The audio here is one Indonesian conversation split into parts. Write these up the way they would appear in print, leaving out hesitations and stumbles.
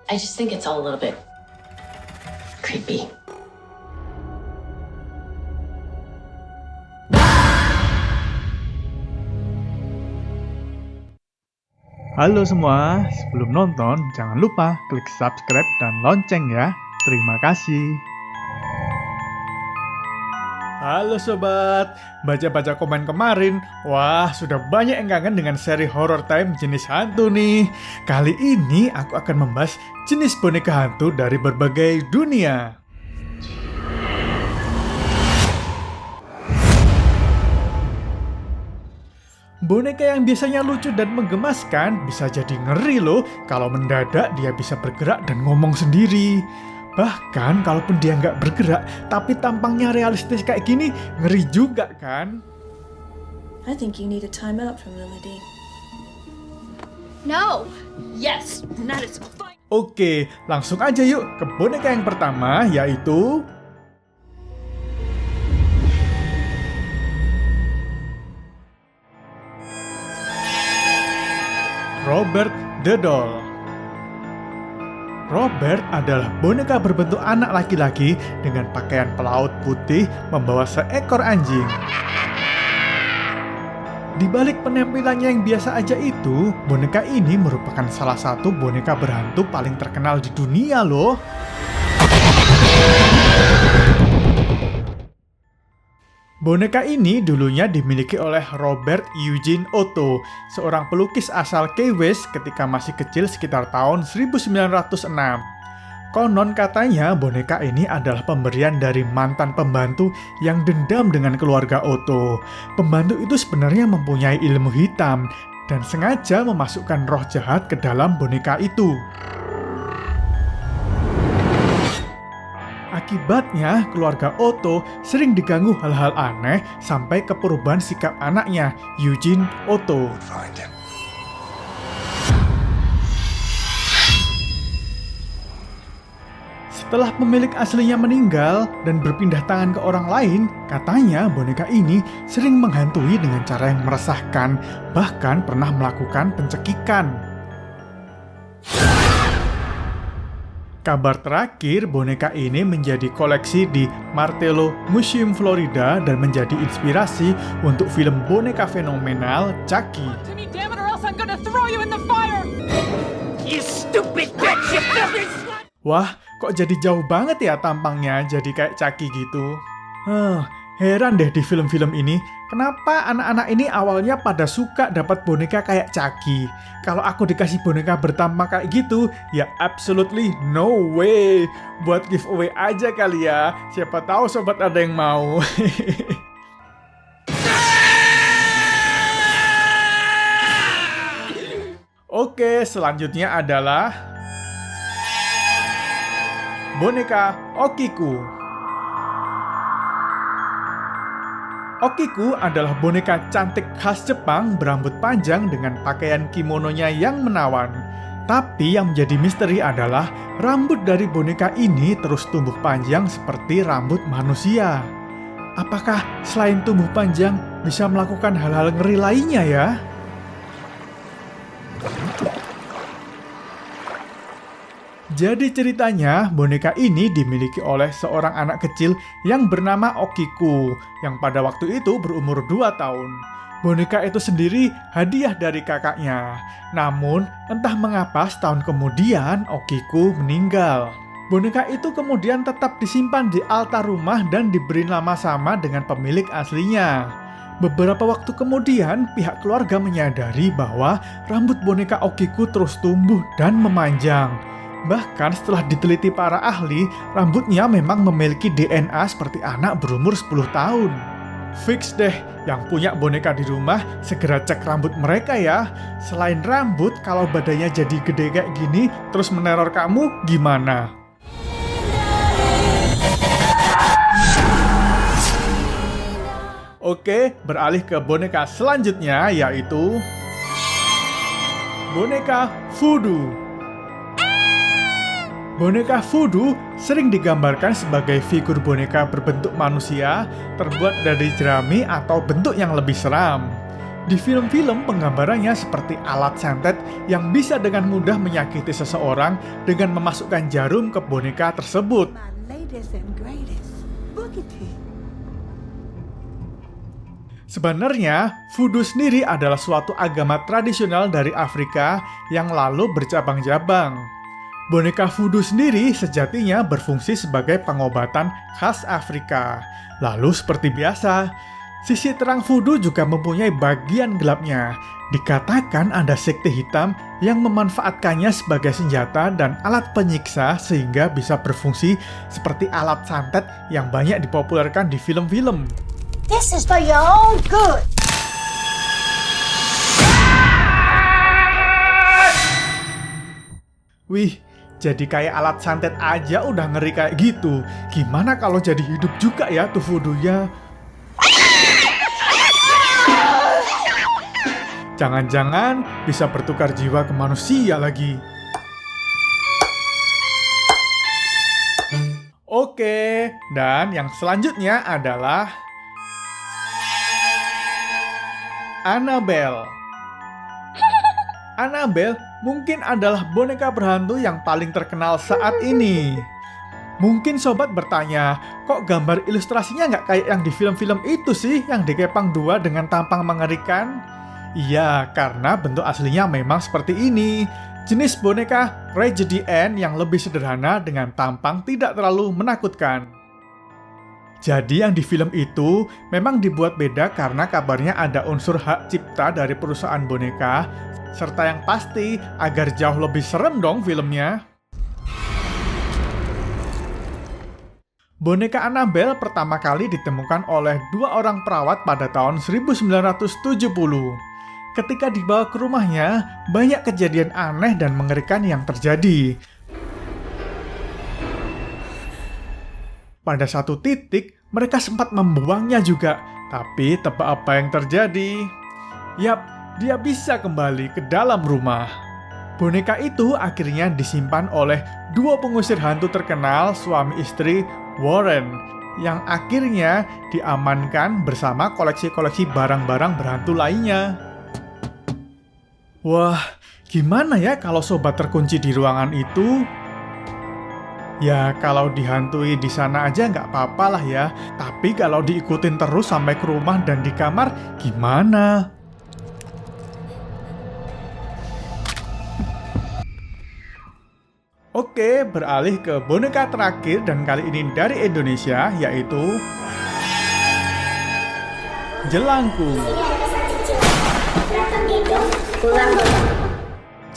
I just think it's all a little bit creepy. Halo semua, sebelum nonton jangan lupa klik subscribe dan lonceng ya. Terima kasih. Halo sobat, baca-baca komen kemarin, wah sudah banyak yang kangen dengan seri horror time jenis hantu nih. Kali ini aku akan membahas jenis boneka hantu dari berbagai dunia. Boneka yang biasanya lucu dan menggemaskan bisa jadi ngeri loh kalau mendadak dia bisa bergerak dan ngomong sendiri. Bahkan kalaupun dia nggak bergerak tapi tampangnya realistis kayak gini, ngeri juga kan? I think you need a timeout from Lily. No. Yes, that is fine. Oke, langsung aja yuk ke boneka yang pertama, yaitu Robert the Doll. Robert adalah boneka berbentuk anak laki-laki dengan pakaian pelaut putih membawa seekor anjing. Di balik penampilannya yang biasa aja itu, boneka ini merupakan salah satu boneka berhantu paling terkenal di dunia loh. Boneka ini dulunya dimiliki oleh Robert Eugene Otto, seorang pelukis asal Key West ketika masih kecil sekitar tahun 1906. Konon katanya boneka ini adalah pemberian dari mantan pembantu yang dendam dengan keluarga Otto. Pembantu itu sebenarnya mempunyai ilmu hitam dan sengaja memasukkan roh jahat ke dalam boneka itu. Akibatnya, keluarga Otto sering diganggu hal-hal aneh sampai ke perubahan sikap anaknya, Eugene Otto. Setelah pemilik aslinya meninggal dan berpindah tangan ke orang lain, katanya boneka ini sering menghantui dengan cara yang meresahkan, bahkan pernah melakukan pencekikan. Kabar terakhir, boneka ini menjadi koleksi di Martello Museum Florida dan menjadi inspirasi untuk film boneka fenomenal Chucky. Wah, kok jadi jauh banget ya tampangnya, jadi kayak Chucky gitu. Heran deh di film-film ini, kenapa anak-anak ini awalnya pada suka dapat boneka kayak Chucky. Kalau aku dikasih boneka bertampang kayak gitu, ya absolutely no way. Buat giveaway aja kali ya, siapa tahu sobat ada yang mau. Oke, selanjutnya adalah boneka Okiku. Okiku adalah boneka cantik khas Jepang berambut panjang dengan pakaian kimononya yang menawan. Tapi yang menjadi misteri adalah rambut dari boneka ini terus tumbuh panjang seperti rambut manusia. Apakah selain tumbuh panjang bisa melakukan hal-hal ngeri lainnya ya? Jadi ceritanya, boneka ini dimiliki oleh seorang anak kecil yang bernama Okiku, yang pada waktu itu berumur 2 tahun. Boneka itu sendiri hadiah dari kakaknya. Namun, entah mengapa setahun kemudian Okiku meninggal. Boneka itu kemudian tetap disimpan di altar rumah dan diberi nama sama dengan pemilik aslinya. Beberapa waktu kemudian, pihak keluarga menyadari bahwa rambut boneka Okiku terus tumbuh dan memanjang. Bahkan setelah diteliti para ahli, rambutnya memang memiliki DNA seperti anak berumur 10 tahun. Fix deh, yang punya boneka di rumah segera cek rambut mereka ya. Selain rambut, kalau badannya jadi gede kayak gini, terus meneror kamu, gimana? Oke, beralih ke boneka selanjutnya, yaitu boneka voodoo. Boneka voodoo sering digambarkan sebagai figur boneka berbentuk manusia terbuat dari jerami atau bentuk yang lebih seram. Di film-film penggambarannya seperti alat santet yang bisa dengan mudah menyakiti seseorang dengan memasukkan jarum ke boneka tersebut. My latest and greatest. Boogity. Sebenarnya, voodoo sendiri adalah suatu agama tradisional dari Afrika yang lalu bercabang-cabang. Boneka voodoo sendiri sejatinya berfungsi sebagai pengobatan khas Afrika. Lalu seperti biasa, sisi terang voodoo juga mempunyai bagian gelapnya. Dikatakan ada sekte hitam yang memanfaatkannya sebagai senjata dan alat penyiksa sehingga bisa berfungsi seperti alat santet yang banyak dipopulerkan di film-film. This is for your own good. Wih, jadi kayak alat santet aja udah ngeri kayak gitu. Gimana kalau jadi hidup juga ya tuh voodoo-nya? Jangan-jangan bisa bertukar jiwa ke manusia lagi. Oke, dan yang selanjutnya adalah Annabelle. Annabelle mungkin adalah boneka berhantu yang paling terkenal saat ini. Mungkin sobat bertanya, kok gambar ilustrasinya nggak kayak yang di film-film itu sih, yang dikepang dua dengan tampang mengerikan? Iya, karena bentuk aslinya memang seperti ini. Jenis boneka Raggedy Ann yang lebih sederhana dengan tampang tidak terlalu menakutkan. Jadi yang di film itu memang dibuat beda karena kabarnya ada unsur hak cipta dari perusahaan boneka, serta yang pasti agar jauh lebih serem dong filmnya. Boneka Annabelle pertama kali ditemukan oleh 2 orang perawat pada tahun 1970. Ketika dibawa ke rumahnya, banyak kejadian aneh dan mengerikan yang terjadi. Pada satu titik, mereka sempat membuangnya juga. Tapi tebak apa yang terjadi? Yap, dia bisa kembali ke dalam rumah. Boneka itu akhirnya disimpan oleh 2 pengusir hantu terkenal suami istri Warren, yang akhirnya diamankan bersama koleksi-koleksi barang-barang berhantu lainnya. Wah, gimana ya kalau sobat terkunci di ruangan itu? Ya, kalau dihantui di sana aja nggak apa-apa lah ya. Tapi kalau diikutin terus sampai ke rumah dan di kamar, gimana? Oke, beralih ke boneka terakhir dan kali ini dari Indonesia, yaitu Jelangkung.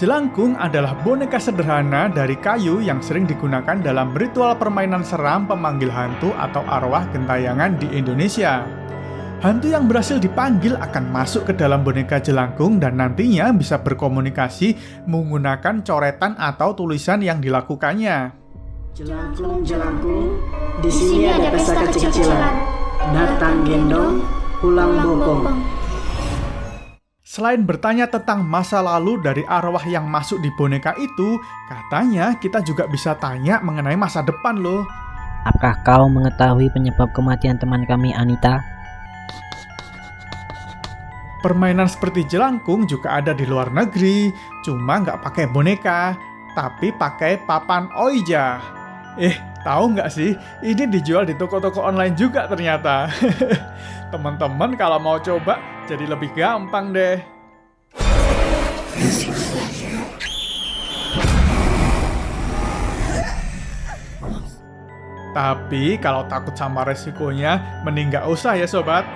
Jelangkung adalah boneka sederhana dari kayu yang sering digunakan dalam ritual permainan seram pemanggil hantu atau arwah gentayangan di Indonesia. Hantu yang berhasil dipanggil akan masuk ke dalam boneka jelangkung dan nantinya bisa berkomunikasi menggunakan coretan atau tulisan yang dilakukannya. Jelangkung, jelangkung, di sini ada pesta kecil-kecilan. Datang gendong, pulang bopong. Selain bertanya tentang masa lalu dari arwah yang masuk di boneka itu, katanya kita juga bisa tanya mengenai masa depan loh. Apakah kau mengetahui penyebab kematian teman kami Anita? Permainan seperti jelangkung juga ada di luar negeri, cuma nggak pakai boneka, tapi pakai papan oija. Tahu nggak sih, ini dijual di toko-toko online juga ternyata. Teman-teman kalau mau coba, jadi lebih gampang deh. Tapi kalau takut sama resikonya, mending nggak usah ya sobat.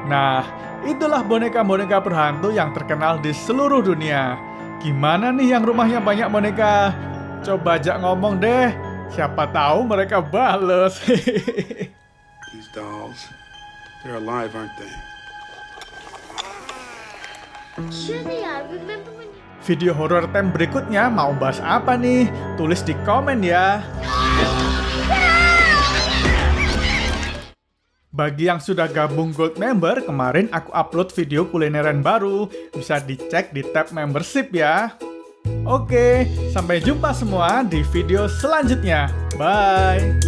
Nah, itulah boneka-boneka berhantu yang terkenal di seluruh dunia. Gimana nih yang rumahnya banyak boneka? Coba ajak ngomong deh. Siapa tahu mereka bales. These dolls, they're alive, aren't they? Video horror time berikutnya mau bahas apa nih? Tulis di komen ya. Bagi yang sudah gabung Gold Member, kemarin aku upload video kulineran baru. Bisa dicek di tab membership ya. Oke, sampai jumpa semua di video selanjutnya. Bye!